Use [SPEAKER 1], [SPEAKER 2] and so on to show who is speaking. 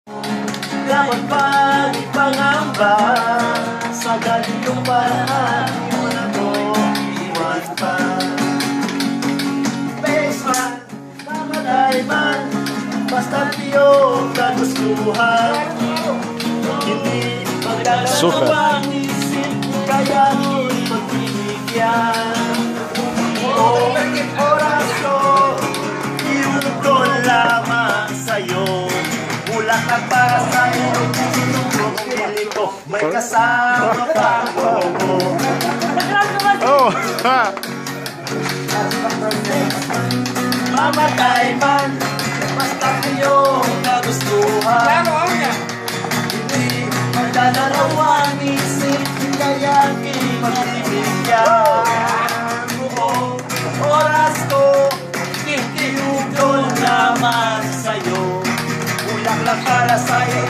[SPEAKER 1] Dapat bang ipangamba sa ganitong paraan? Di mo na to iwan pa. Baseman, mamatay man, basta iyong kagustuhan. Hindi magdadalaw ang isip, kaya mo'y magbibigyan. Oras ko, iuntol lamang sa'yo. Bulaklak para sa'yo, ang pili ko, may kasama pa ako.
[SPEAKER 2] Oh!
[SPEAKER 1] Mamatay man, basta iyong kagustuhan. Hindi magdadalaw ang isip, kaya aking magbibigyan. Oras ko, iuntol naman sa'yo. Bulaklak para sa'yo,